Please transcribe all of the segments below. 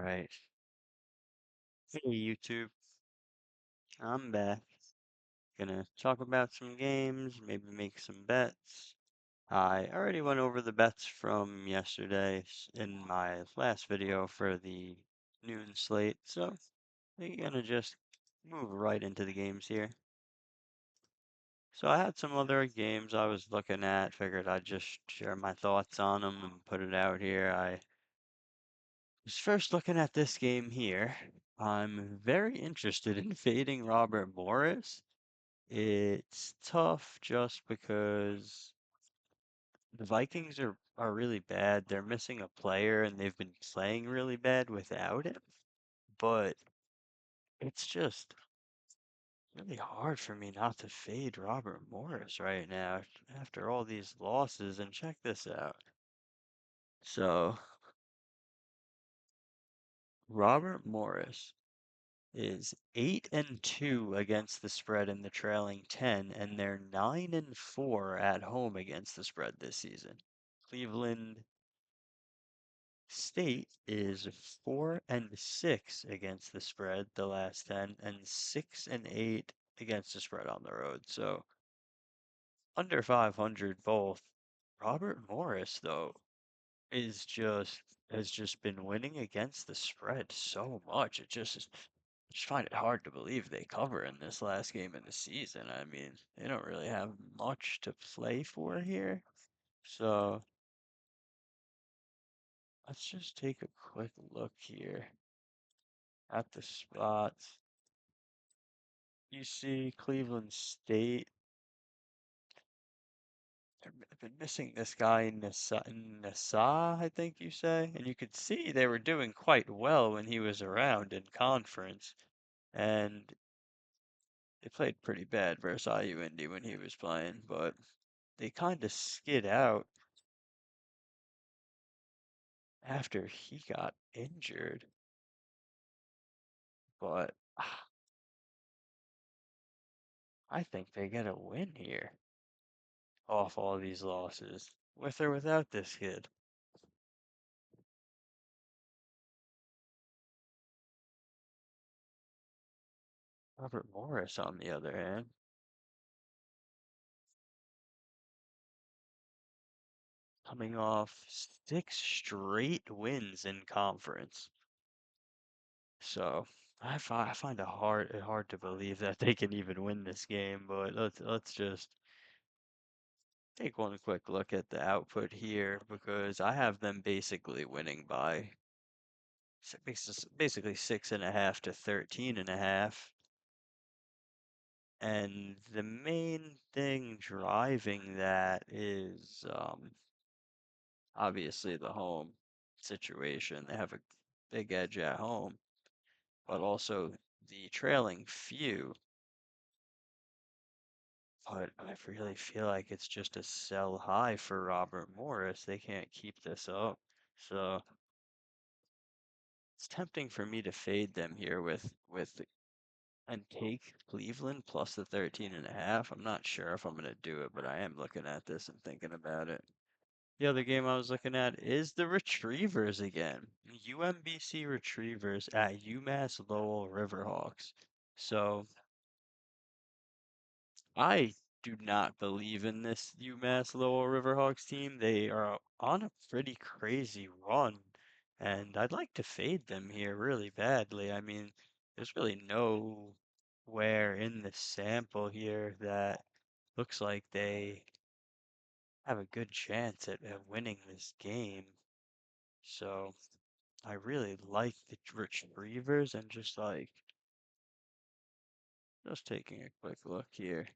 Alright. Hey YouTube, I'm back. Gonna talk about some games, maybe make some bets. I already went over the bets from yesterday in my last video for the noon slate, so we're gonna just move right into the games here. So I had some other games I was looking at, figured I'd just share my thoughts on them and put it out here. I was first looking at this game here. I'm very interested in fading Robert Morris. It's tough just because the Vikings are really bad. They're missing a player and they've been playing really bad without him. But it's just really hard for me not to fade Robert Morris right now after all these losses. And check this out. So Robert Morris is 8-2 against the spread in the trailing 10, and they're 9-4 at home against the spread this season. Cleveland State is 4-6 against the spread the last 10, and 6-8 against the spread on the road. So under 500 both. Robert Morris, though, is just has just been winning against the spread so much. Just find it hard to believe they cover in this last game of the season. I mean, they don't really have much to play for here. So let's just take a quick look here at the spots. You see Cleveland State. They've been missing this guy Nasa, I think you say. And you could see they were doing quite well when he was around in conference. And they played pretty bad versus IU Indy when he was playing, but they kind of skid out after he got injured. But I think they get a win here off all these losses, with or without this kid. Robert Morris, on the other hand, coming off 6 straight wins in conference. So I find it hard to believe that they can even win this game. But let's just take one quick look at the output here because I have them basically winning by basically 6.5 to 13.5. And the main thing driving that is obviously the home situation. They have a big edge at home, but also the trailing few. But I really feel like it's just a sell high for Robert Morris. They can't keep this up. So it's tempting for me to fade them here with and take Cleveland plus the 13.5. I'm not sure if I'm gonna do it, but I am looking at this and thinking about it. The other game I was looking at is the Retrievers again. UMBC Retrievers at UMass Lowell Riverhawks. So I do not believe in this UMass Lowell Riverhawks team. They are on a pretty crazy run, and I'd like to fade them here really badly. I mean, there's really nowhere in the sample here that looks like they have a good chance at winning this game. So I really like the Retrievers and just taking a quick look here.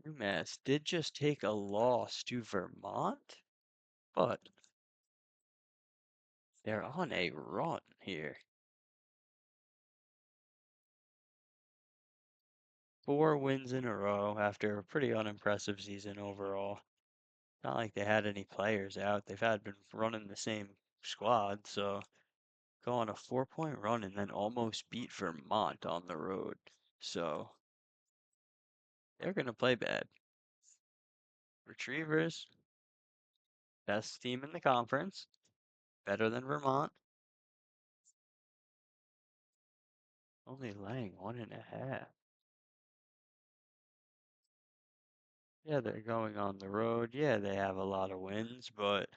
UMass did just take a loss to Vermont, but they're on a run here. 4 wins in a row after a pretty unimpressive season overall. Not like they had any players out. Been running the same squad, so go on a 4-point run and then almost beat Vermont on the road. So they're going to play bad. Retrievers, best team in the conference, better than Vermont. Only laying 1.5. Yeah, they're going on the road. Yeah, they have a lot of wins, but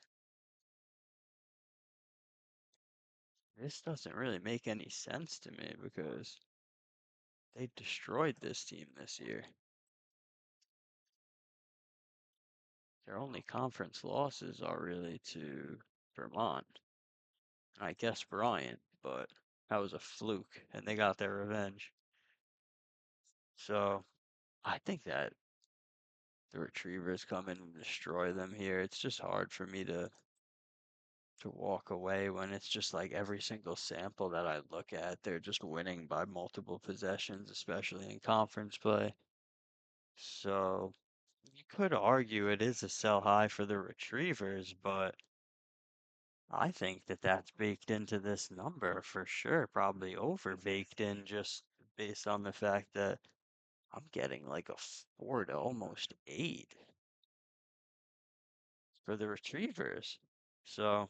this doesn't really make any sense to me because they destroyed this team this year. Their only conference losses are really to Vermont, and I guess Bryant, but that was a fluke, and they got their revenge. So I think that the Retrievers come in and destroy them here. It's just hard for me to walk away when it's just like every single sample that I look at, they're just winning by multiple possessions, especially in conference play. So you could argue it is a sell high for the Retrievers, but I think that that's baked into this number for sure. Probably over baked in just based on the fact that I'm getting like a 4 to almost 8 for the Retrievers. So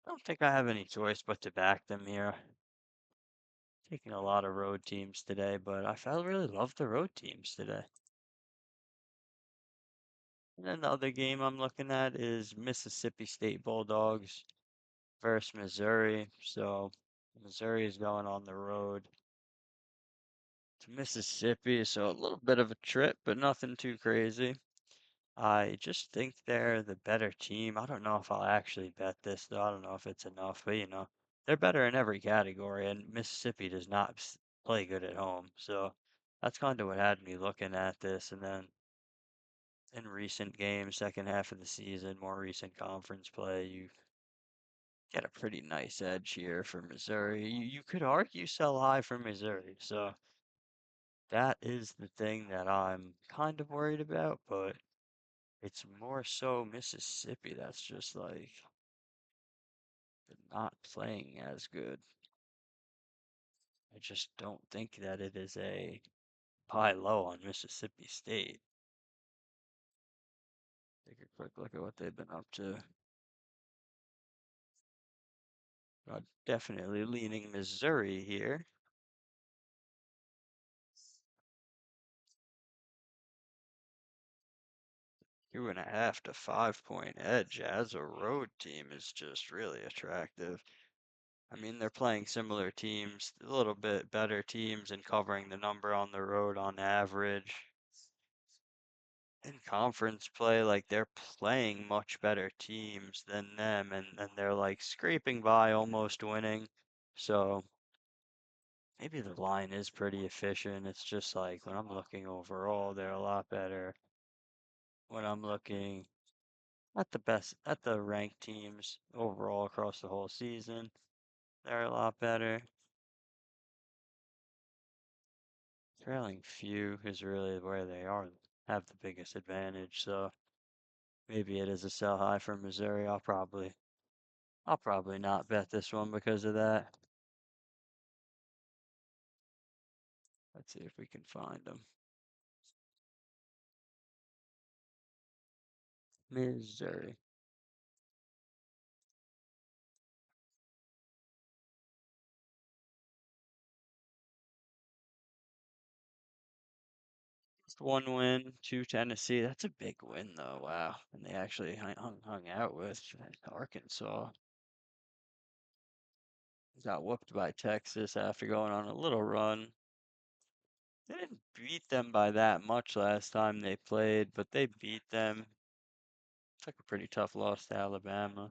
I don't think I have any choice but to back them here. Taking a lot of road teams today, but I felt really love the road teams today. And then the other game I'm looking at is Mississippi State Bulldogs versus Missouri. So Missouri is going on the road to Mississippi, so a little bit of a trip, but nothing too crazy. I just think they're the better team. I don't know if I'll actually bet this, though. I don't know if it's enough, but they're better in every category, and Mississippi does not play good at home. So that's kind of what had me looking at this. And then in recent games, second half of the season, more recent conference play, you get a pretty nice edge here for Missouri. You could argue sell high for Missouri. So that is the thing that I'm kind of worried about, but it's more so Mississippi that's just like not playing as good. I just don't think that it is a buy low on Mississippi State. Take a quick look at what they've been up to. Definitely leaning Missouri here. 2.5 to 5 point edge as a road team is just really attractive. I mean, they're playing similar teams, a little bit better teams and covering the number on the road on average. In conference play, like they're playing much better teams than them, and they're like scraping by, almost winning. So maybe the line is pretty efficient. It's just like when I'm looking overall, they're a lot better. When I'm looking at the ranked teams overall across the whole season, they're a lot better. Trailing few is really where they have the biggest advantage. So maybe it is a sell high for Missouri. I'll probably not bet this one because of that. Let's see if we can find them. Missouri. Just one win, two Tennessee. That's a big win though. Wow. And they actually hung out with Arkansas. Got whooped by Texas after going on a little run. They didn't beat them by that much last time they played, but they beat them. Took a pretty tough loss to Alabama.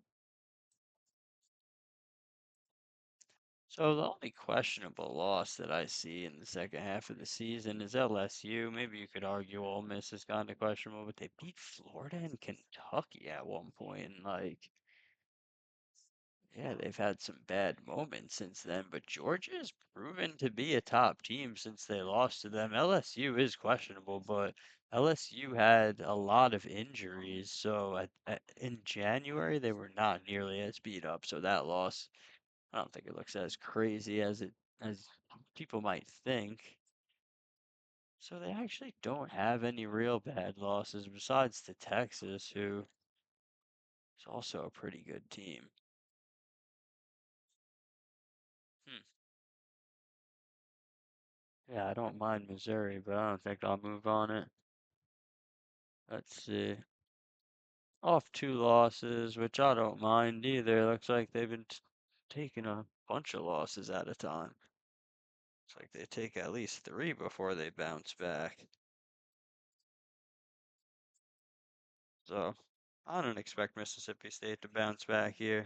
So the only questionable loss that I see in the second half of the season is LSU. Maybe you could argue Ole Miss is kind of questionable, but they beat Florida and Kentucky at one point, and like, yeah, they've had some bad moments since then. But Georgia's proven to be a top team since they lost to them. LSU is questionable, but LSU had a lot of injuries, so in January they were not nearly as beat up. So that loss, I don't think it looks as crazy as people might think. So they actually don't have any real bad losses besides to Texas, who is also a pretty good team. Hmm. Yeah, I don't mind Missouri, but I don't think I'll move on it. Let's see. Off 2 losses, which I don't mind either. Looks like they've been taking a bunch of losses at a time. Looks like they take at least 3 before they bounce back. So I don't expect Mississippi State to bounce back here.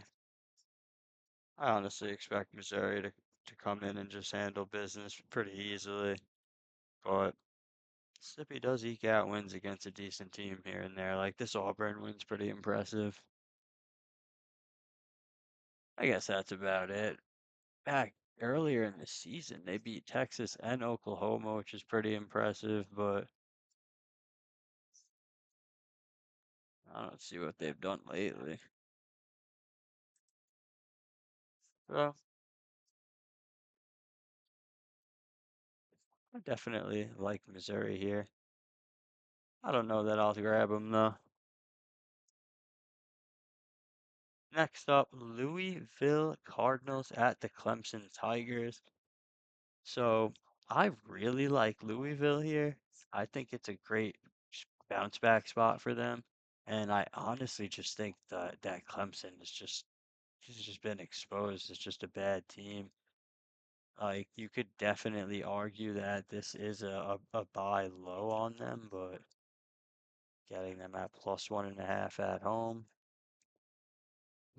I honestly expect Missouri to come in and just handle business pretty easily. But Mississippi does eke out wins against a decent team here and there. Like this Auburn win's pretty impressive. I guess that's about it. Back earlier in the season, they beat Texas and Oklahoma, which is pretty impressive, but I don't see what they've done lately. So I definitely like Missouri here. I don't know that I'll grab them though. Next up, Louisville Cardinals at the Clemson Tigers. So I really like Louisville here. I think it's a great bounce back spot for them. And I honestly just think that Clemson is just been exposed as just a bad team. Like you could definitely argue that this is a buy low on them, but getting them at +1.5 at home.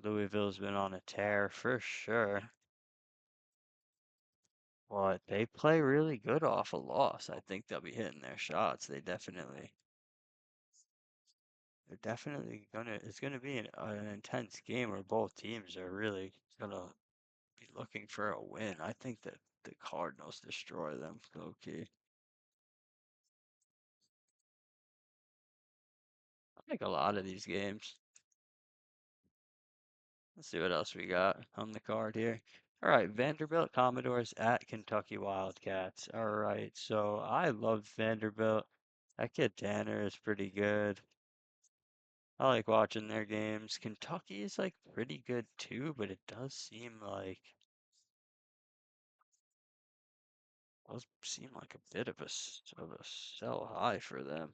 Louisville's been on a tear for sure. But they play really good off a loss. I think they'll be hitting their shots. They're definitely it's gonna be an intense game where both teams are really gonna be looking for a win. I think that the Cardinals destroy them, low key. I like a lot of these games. Let's see what else we got on the card here. All right, Vanderbilt Commodores at Kentucky Wildcats. All right, so I love Vanderbilt. That kid Tanner is pretty good. I like watching their games. Kentucky is like pretty good too, but it does seem like a bit of a sell high for them.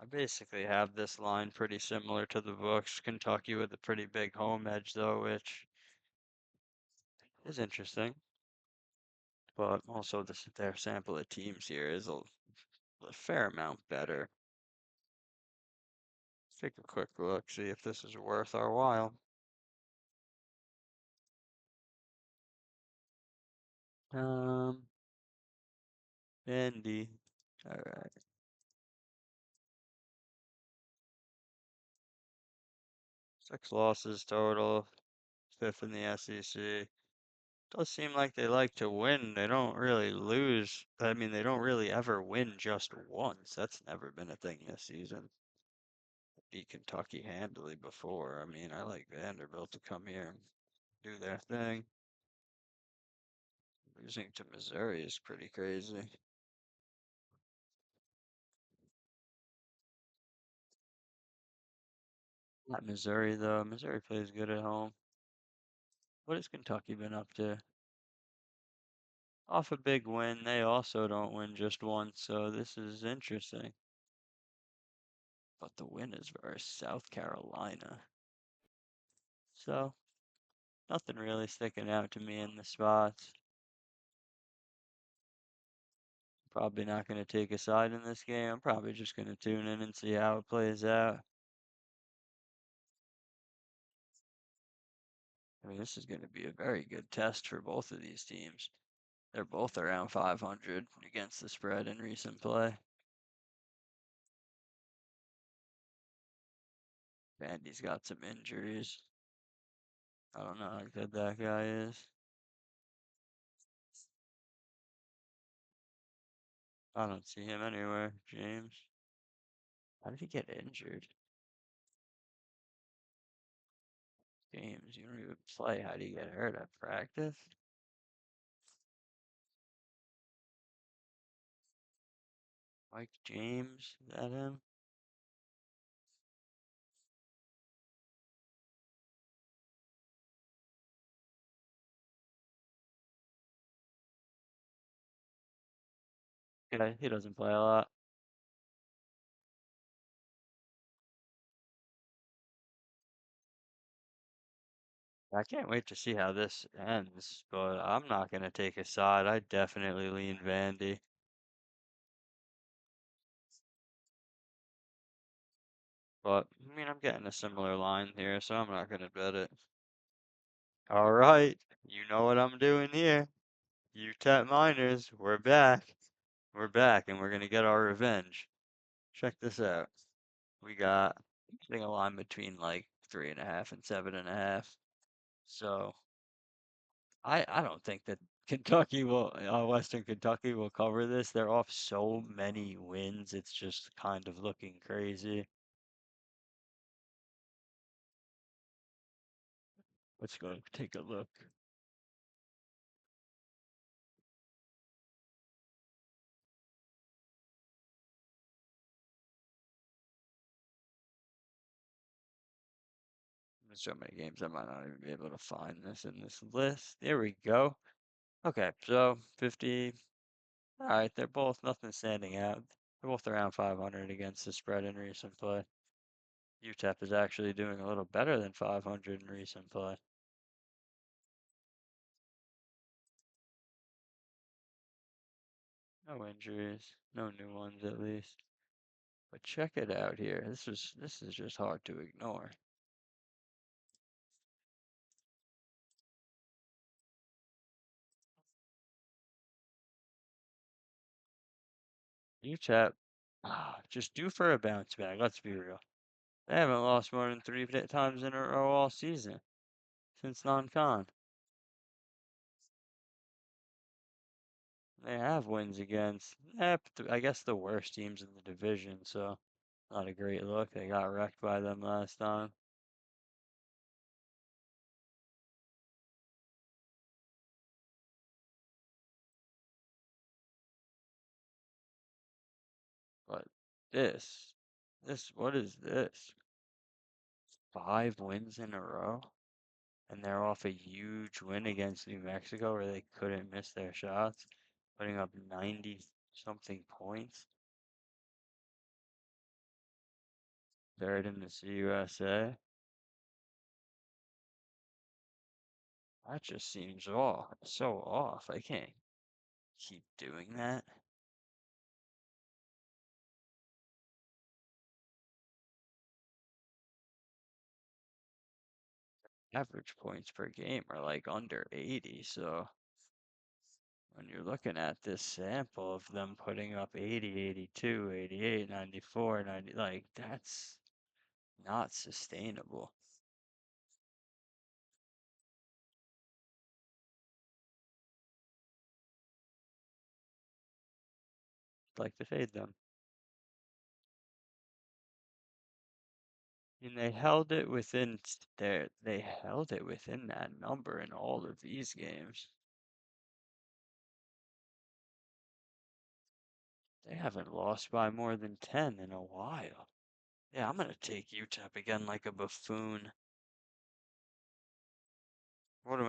I basically have this line pretty similar to the books. Kentucky with a pretty big home edge though, which is interesting. But also their sample of teams here is a fair amount better. Let's take a quick look, see if this is worth our while. Um, Indy. All right. 6 losses total, 5th in the SEC. Does seem like they like to win. They don't really lose. I mean, they don't really ever win just once. That's never been a thing this season. Beat Kentucky handily before. I mean, I like Vanderbilt to come here and do their thing. Losing to Missouri is pretty crazy. Not Missouri, though. Missouri plays good at home. What has Kentucky been up to? Off a big win, they also don't win just once, so this is interesting. But the win is versus South Carolina. So, nothing really sticking out to me in the spots. Probably not going to take a side in this game. I'm probably just going to tune in and see how it plays out. I mean, this is going to be a very good test for both of these teams. They're both around 500 against the spread in recent play. Vandy's got some injuries. I don't know how good that guy is. I don't see him anywhere. James. How did he get injured? James, you don't even play. How do you get hurt at practice? Mike James, is that him? Yeah, he doesn't play a lot. I can't wait to see how this ends, but I'm not gonna take a side. I definitely lean Vandy. But I mean, I'm getting a similar line here, so I'm not gonna bet it. All right, you know what I'm doing here. UTEP Miners, we're back. We're back, and we're gonna get our revenge. Check this out. We got I think a line between like 3.5 and 7.5. So I don't think that Kentucky will Western Kentucky will cover this. They're off so many wins. It's just kind of looking crazy. Let's go take a look. There's so many games I might not even be able to find this in this list. There we go. Okay, so 50. All right, they're both nothing standing out. They're both around 500 against the spread in recent play. UTEP is actually doing a little better than 500 in recent play. No injuries, no new ones at least. But check it out here. This is just hard to ignore. UTEP, just due for a bounce back. Let's be real. They haven't lost more than three times in a row all season since non-con. They have wins against, I guess the worst teams in the division. So not a great look. They got wrecked by them last time. But this, what is this? 5 wins in a row? And they're off a huge win against New Mexico where they couldn't miss their shots, putting up 90 something points. Third in the CUSA. That just seems off. So off. I can't keep doing that. Average points per game are like under 80, so when you're looking at this sample of them putting up 80, 82, 88, 94, 90, like that's not sustainable. I'd like to fade them. And they held it within that number in all of these games. They haven't lost by more than 10 in a while. Yeah, I'm gonna take UTEP again like a buffoon. What do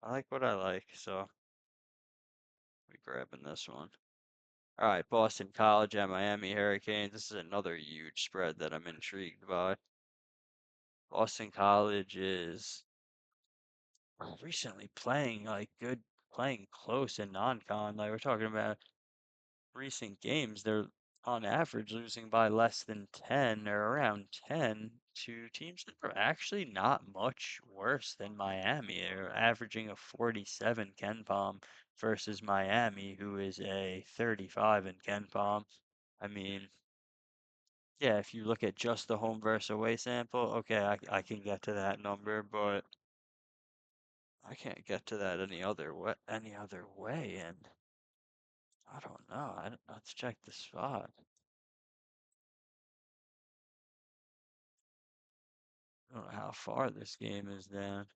I like what I like, so we grabbing this one. All right, Boston College at Miami Hurricanes. This is another huge spread that I'm intrigued by. Boston College is recently playing like good, playing close in non-con. Like we're talking about recent games, they're on average losing by less than 10 or around 10 to teams that are actually not much worse than Miami. They're averaging a 47 Ken Palm versus Miami, who is a 35 in Ken Palm. I mean, yeah, if you look at just the home versus away sample, okay, I can get to that number, but I can't get to that any other way, and I don't know. Let's check the spot. I don't know how far this game is down.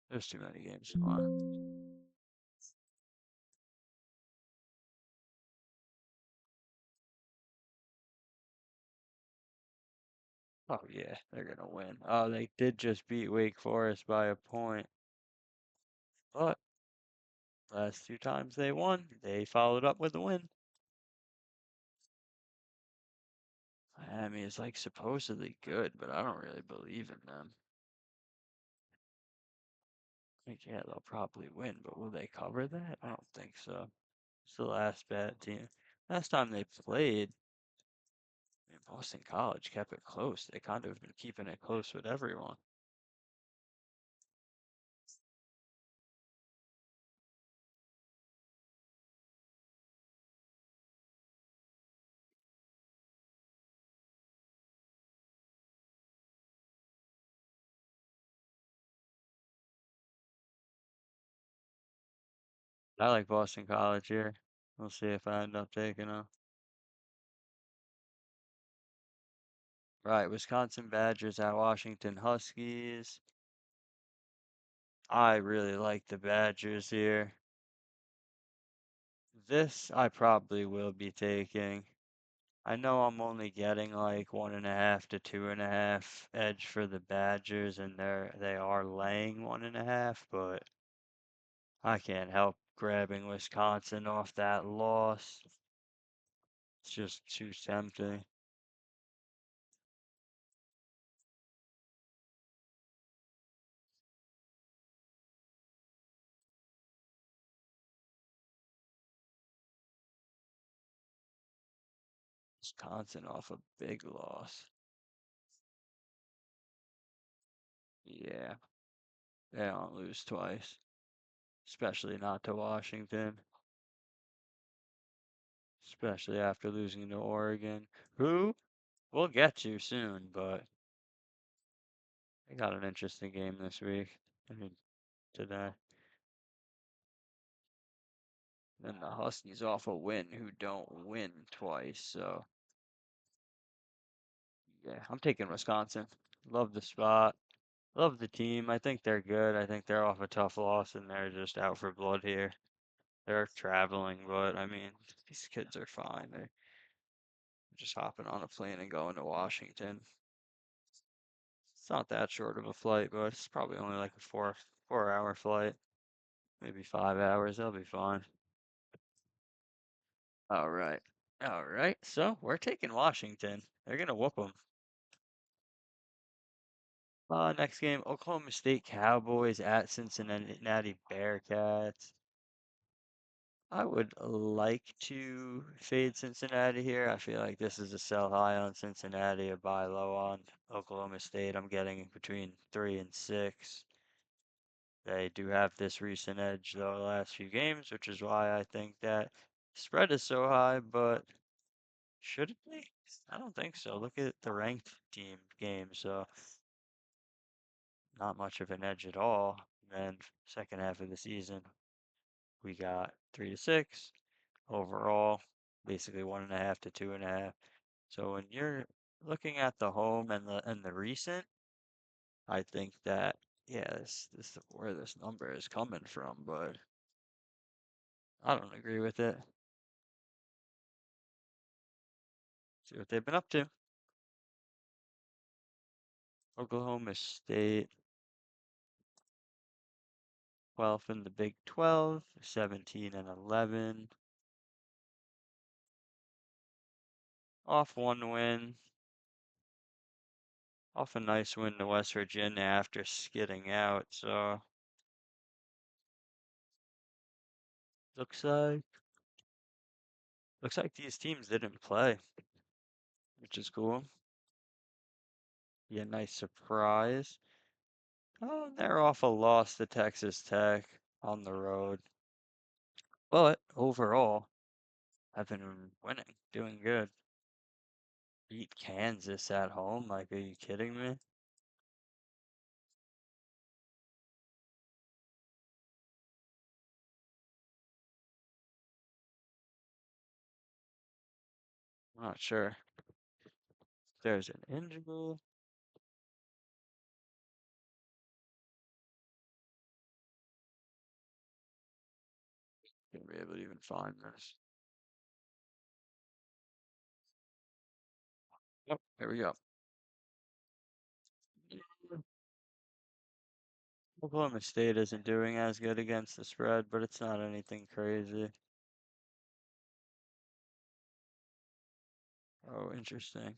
There's too many games to watch. Oh yeah, they're gonna win. Oh, they did just beat Wake Forest by a point, but last two times they won, they followed up with a win. Miami is like supposedly good, but I don't really believe in them. Like, yeah, they'll probably win, but will they cover that? I don't think so. It's the last bad team. Last time they played, I mean, Boston College kept it close. They kind of have been keeping it close with everyone. I like Boston College here. We'll see if I end up taking them. Right, Wisconsin Badgers at Washington Huskies. I really like the Badgers here. This I probably will be taking. I know I'm only getting like 1.5 to 2.5 edge for the Badgers, and they are laying 1.5, but I can't help grabbing Wisconsin off that loss. It's just too tempting. Wisconsin off a big loss. Yeah, they don't lose twice, especially not to Washington, especially after losing to Oregon, who we'll get to soon, but they got an interesting game this week. I mean, today. Then the Huskies off a win who don't win twice, so yeah, I'm taking Wisconsin. Love the spot. Love the team. I think they're good. I think they're off a tough loss and they're just out for blood here. They're traveling, but I mean, these kids are fine. They're just hopping on a plane and going to Washington. It's not that short of a flight, but it's probably only like a 4 hour flight, maybe 5 hours. They'll be fine. All right. All right. So we're taking Washington. They're gonna whoop them. Next game, Oklahoma State Cowboys at Cincinnati Bearcats. I would like to fade Cincinnati here. I feel like this is a sell high on Cincinnati, a buy low on Oklahoma State. I'm getting between 3 and 6. They do have this recent edge though the last few games, which is why I think that spread is so high, but should it be? I don't think so. Look at the ranked team game, so not much of an edge at all. And then second half of the season, we got 3 to 6 overall, basically 1.5 to 2.5. So when you're looking at the home and the recent, I think that yeah, this is where this number is coming from, but I don't agree with it. See what they've been up to. Oklahoma State, 12th in the Big 12, 17 and 11, off one win, off a nice win to West Virginia after skidding out. So looks like these teams didn't play, which is cool. Be a nice surprise. Oh, they're off a loss to Texas Tech on the road. But overall, I've been winning, doing good. Beat Kansas at home. Like, are you kidding me? I'm not sure. There's an injury. Gonna be able to even find this. Yep, there we go. Oklahoma State isn't doing as good against the spread, but it's not anything crazy. Oh, interesting.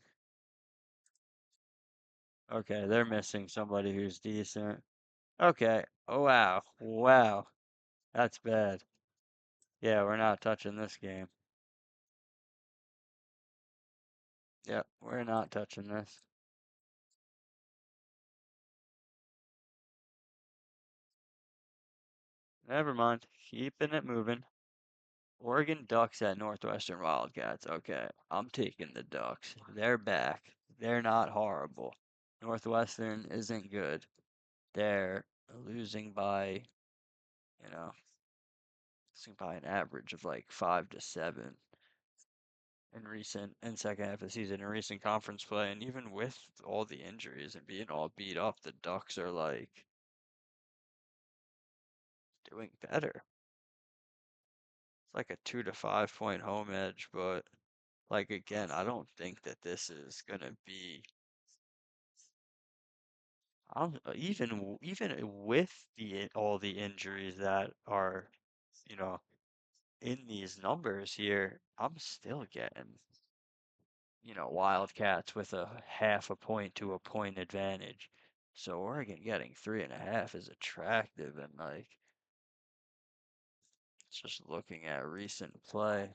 Okay, they're missing somebody who's decent. Okay. Oh, wow. Wow. That's bad. Yeah, we're not touching this game. Yep, we're not touching this. Never mind. Keeping it moving. Oregon Ducks at Northwestern Wildcats. Okay, I'm taking the Ducks. They're back. They're not horrible. Northwestern isn't good. They're losing by, you know, losing by an average of like 5 to 7 in second half of the season in recent conference play. And even with all the injuries and being all beat up, the Ducks are like doing better. It's like a 2 to 5 point home edge, but like again, I don't think that this is gonna be. Even with all the injuries that are, you know, in these numbers here, I'm still getting, Wildcats with a half a point to a point advantage. So Oregon getting 3.5 is attractive, and like just looking at recent play,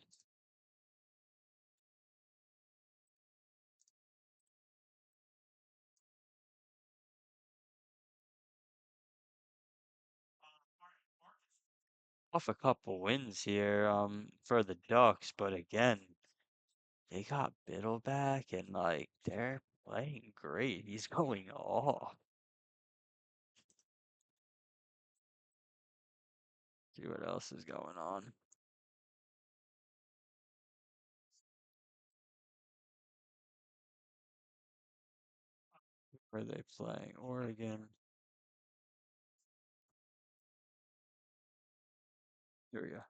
off a couple wins here, for the Ducks, but again, they got Biddle back, and like they're playing great. He's going off. See what else is going on. Where are they playing? Oregon. Here we go.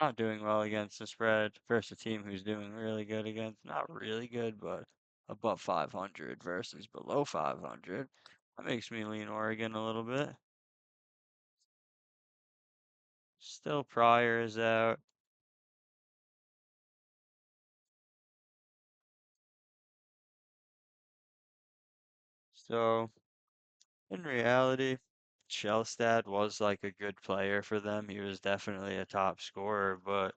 Not doing well against the spread versus a team who's doing really good against, not really good, but above 500 versus below 500. That makes me lean Oregon a little bit. Still Pryor is out. So in reality, Shellstad was like a good player for them. He was definitely a top scorer, but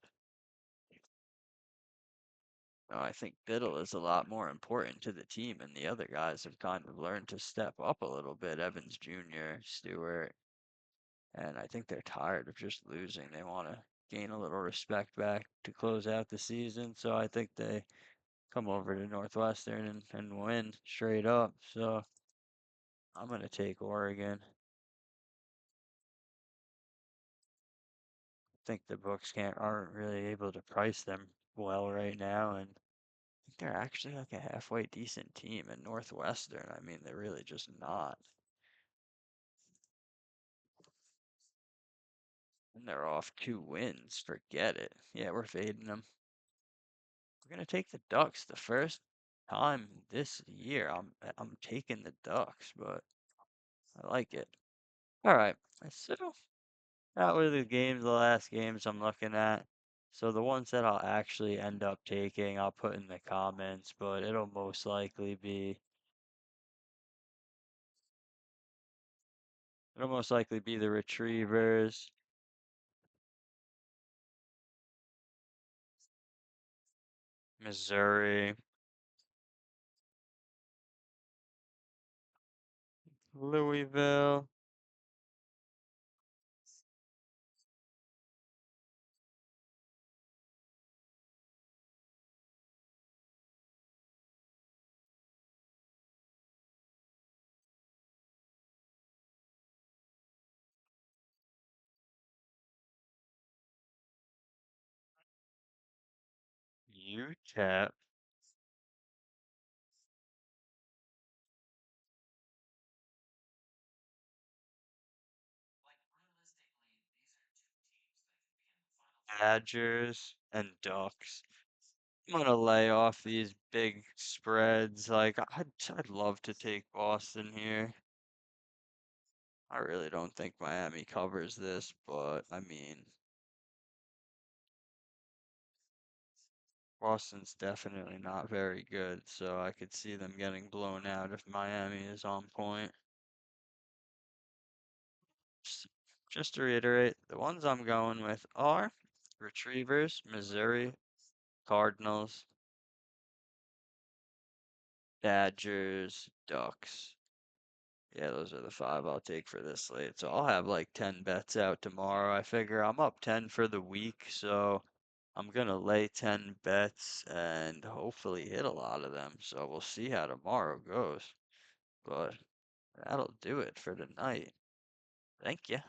I think Biddle is a lot more important to the team, and the other guys have kind of learned to step up a little bit. Evans Jr., Stewart, and I think they're tired of just losing. They want to gain a little respect back to close out the season. So I think they come over to Northwestern and win straight up. So I'm going to take Oregon. I think the books aren't really able to price them well right now, and I think they're actually like a halfway decent team. And Northwestern, I mean, they're really just not. And they're off 2 wins. Forget it. Yeah, we're fading them. We're gonna take the Ducks the first time this year. I'm taking the Ducks, but I like it. All right. So that were the last games I'm looking at. So the ones that I'll actually end up taking, I'll put in the comments, but it'll most likely be the Retrievers, Missouri, Louisville, UTEP, Badgers, and Ducks. I'm gonna lay off these big spreads. Like I'd love to take Boston here. I really don't think Miami covers this, but I mean, Boston's definitely not very good, so I could see them getting blown out if Miami is on point. Just, just to reiterate, the ones I'm going with are Retrievers, Missouri, Cardinals, Badgers, Ducks. Yeah, those are the five I'll take for this slate. So I'll have like 10 bets out tomorrow. I figure I'm up 10 for the week, so I'm gonna lay 10 bets and hopefully hit a lot of them. So we'll see how tomorrow goes. But that'll do it for tonight. Thank you.